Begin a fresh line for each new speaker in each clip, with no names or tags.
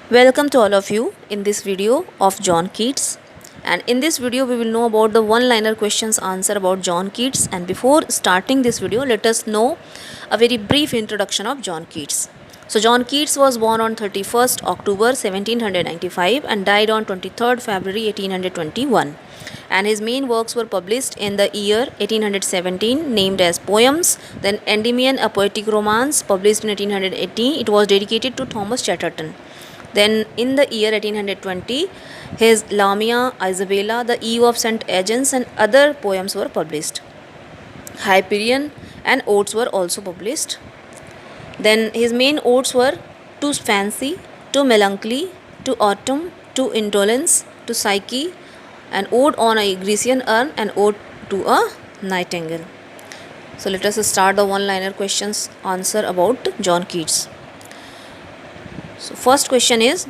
Welcome to all of you in this video of John Keats. And in this video, we will know about the one-liner questions answer about John Keats. And before starting this video, let us know a very brief introduction of John Keats. So John Keats was born on 31st October 1795 and died on 23rd February 1821. And his main works were published in the year 1817 named as Poems, then Endymion, a poetic romance published in 1818. It was dedicated to Thomas Chatterton. Then in the year 1820, his Lamia, Isabella, The Eve of St. Agnes and other poems were published. Hyperion and Odes were also published. Then his main odes were To Fancy, To Melancholy, To Autumn, To Indolence, To Psyche, an ode on a Grecian urn, and ode to a nightingale. So let us start the one-liner questions answer about John Keats. So first question is,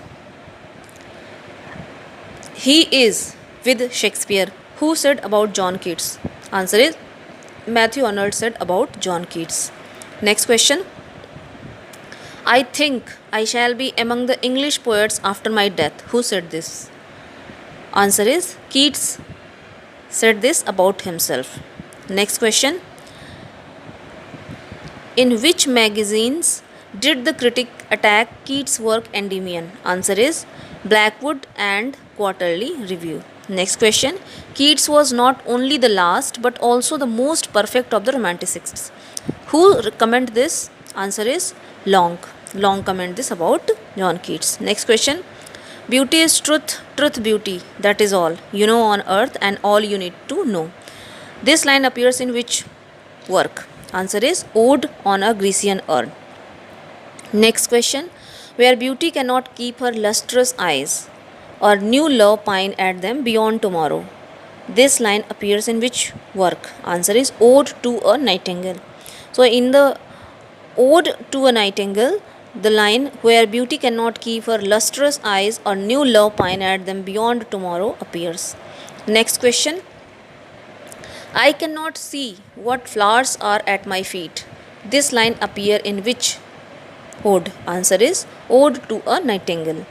he is with Shakespeare. Who said about John Keats? Answer is Matthew Arnold said about John Keats. Next question. I think I shall be among the English poets after my death. Who said this? Answer is Keats said this about himself. Next question. In which magazines did the critic attack Keats' work Endymion? Answer is Blackwood and Quarterly Review. Next question. Keats was not only the last but also the most perfect of the Romanticists. Who comment this? Answer is Long. Long comment this about John Keats. Next question. Beauty is truth, truth beauty, that is all you know on earth and all you need to know. This line appears in which work? Answer is Ode on a Grecian urn. Next question. Where beauty cannot keep her lustrous eyes, or new love pine at them beyond tomorrow. This line appears in which work? Answer is Ode to a Nightingale. So in the Ode to a Nightingale, the line where beauty cannot keep her lustrous eyes or new love pine at them beyond tomorrow appears. Next question. I cannot see what flowers are at my feet. This line appear in which ode? Answer is Ode to a Nightingale.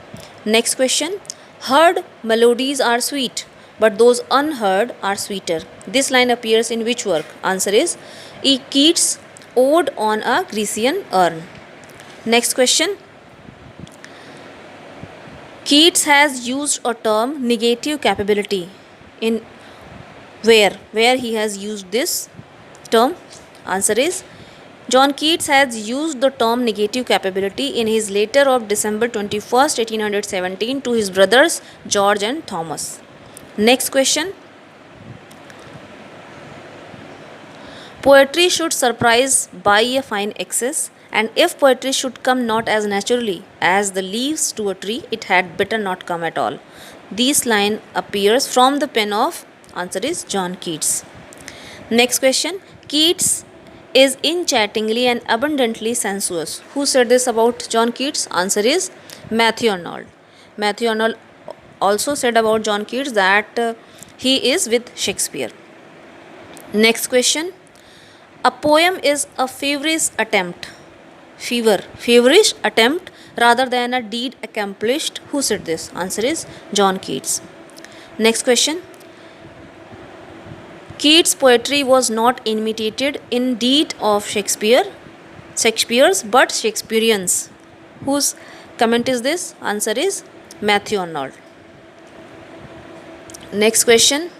Next question. Heard melodies are sweet, but those unheard are sweeter. This line appears in which work? Answer is E. Keats' Ode on a Grecian urn. Next question. Keats has used a term negative capability in where he has used this term? Answer is John Keats has used the term negative capability in his letter of December 21st, 1817 to his brothers George and Thomas. Next question. Poetry should surprise by a fine excess, and if poetry should come not as naturally as the leaves to a tree, it had better not come at all. This line appears from the pen of, answer is John Keats. Next question. Keats is enchantingly and abundantly sensuous. Who said this about John Keats? Answer is Matthew Arnold. Matthew Arnold also said about John Keats that he is with Shakespeare. Next question. A poem is a feverish attempt rather than a deed accomplished. Who said this? Answer is John Keats. Next question. Keats' poetry was not imitated in deed of Shakespeare's, but Shakespearean's. Whose comment is this? Answer is Matthew Arnold. Next question.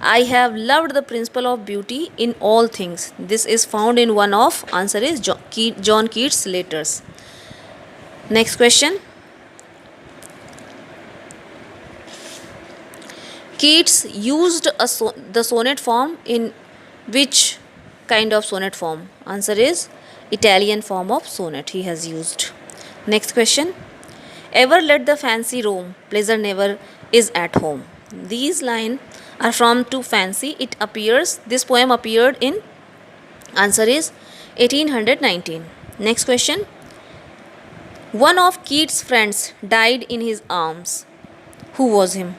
I have loved the principle of beauty in all things. This is found in one of, answer is John Keats' letters. Next question. Keats used the sonnet form in which kind of sonnet form? Answer is Italian form of sonnet he has used. Next question. Ever let the fancy roam, pleasure never is at home. These lines are from To Fancy. This poem appeared in, answer is 1819. Next question. One of Keats' friends died in his arms. Who was him?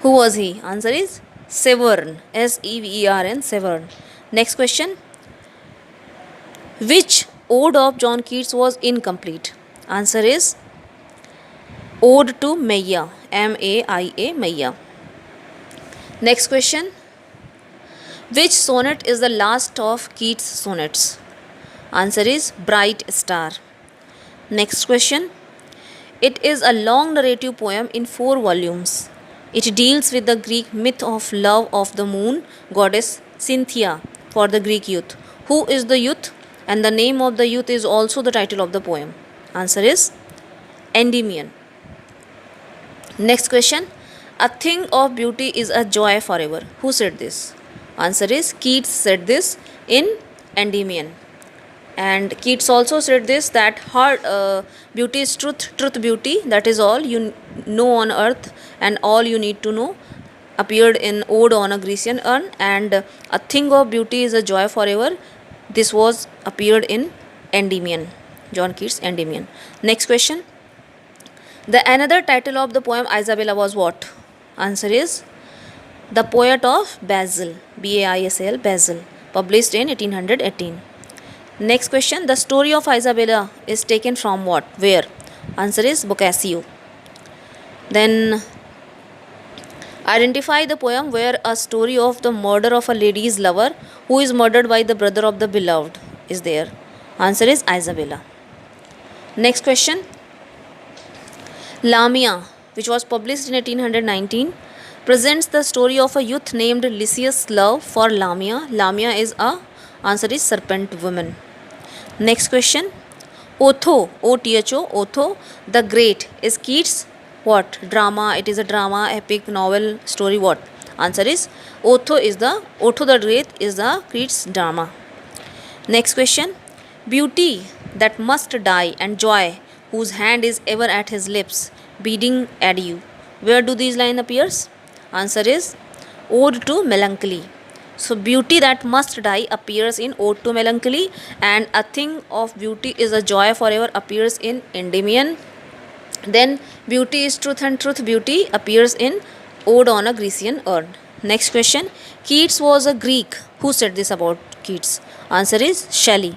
Who was he? Answer is Severn. Severn. Severn. Next question. Which ode of John Keats was incomplete? Answer is Ode to Maya, Maia, Maya. Next question. Which sonnet is the last of Keats' sonnets? Answer is Bright Star. Next question. It is a long narrative poem in 4 volumes. It deals with the Greek myth of love of the moon goddess Cynthia for the Greek youth. Who is the youth? And the name of the youth is also the title of the poem. Answer is Endymion. Next question. A thing of beauty is a joy forever. Who said this? Answer is Keats said this in Endymion. And Keats also said this, that heart beauty is truth, truth beauty, that is all you know on earth and all you need to know, appeared in Ode on a Grecian Urn. And a thing of beauty is a joy forever, this was appeared in Endymion, John Keats' Endymion. Next question. The another title of the poem Isabella was what? Answer is The Poet of Basil, Baisl, Basil, published in 1818. Next question. The story of Isabella is taken from what? Where? Answer is Boccaccio. Then identify the poem where a story of the murder of a lady's lover who is murdered by the brother of the beloved is there. Answer is Isabella. Next question. Lamia, which was published in 1819, presents the story of a youth named Lysias' love for Lamia. Lamia is a, answer is serpent woman. Next question. Otho, O-T-H-O, Otho the Great is Keats' what? Drama. It is a drama, epic, novel, story, what? Answer is Otho the Great is the Keats' drama. Next question. Beauty that must die and joy whose hand is ever at his lips, bidding adieu. Where do these lines appears? Answer is Ode to Melancholy. So beauty that must die appears in Ode to Melancholy, and a thing of beauty is a joy forever appears in Endymion. Then beauty is truth and truth beauty appears in Ode on a Grecian Urn. Next question. Keats was a Greek. Who said this about Keats? Answer is Shelley.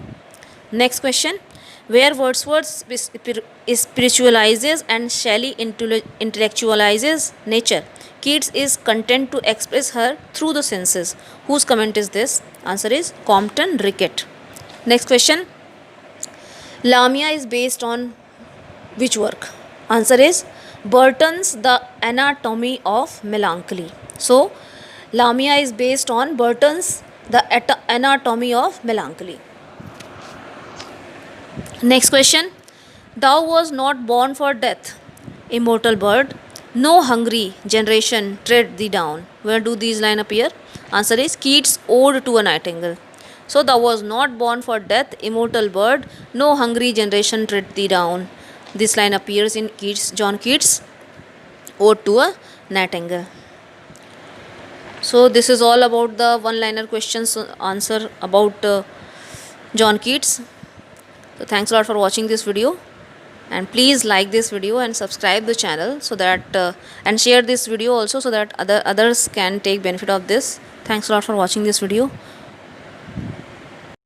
Next question. Where Wordsworth spiritualizes and Shelley intellectualizes nature, Keats is content to express her through the senses. Whose comment is this? Answer is Compton Rickett. Next question. Lamia is based on which work? Answer is Burton's The Anatomy of Melancholy. So, Lamia is based on Burton's The Anatomy of Melancholy. Next question. Thou was not born for death, immortal bird. No hungry generation tread thee down. Where do these lines appear? Answer is Keats' Ode to a Nightingale. So, thou was not born for death, immortal bird. No hungry generation tread thee down. This line appears in John Keats' Ode to a Nightingale. So, this is all about the one-liner questions answer about John Keats. So thanks a lot for watching this video, and please like this video and subscribe the channel so that and share this video also so that others can take benefit of this. Thanks a lot for watching this video.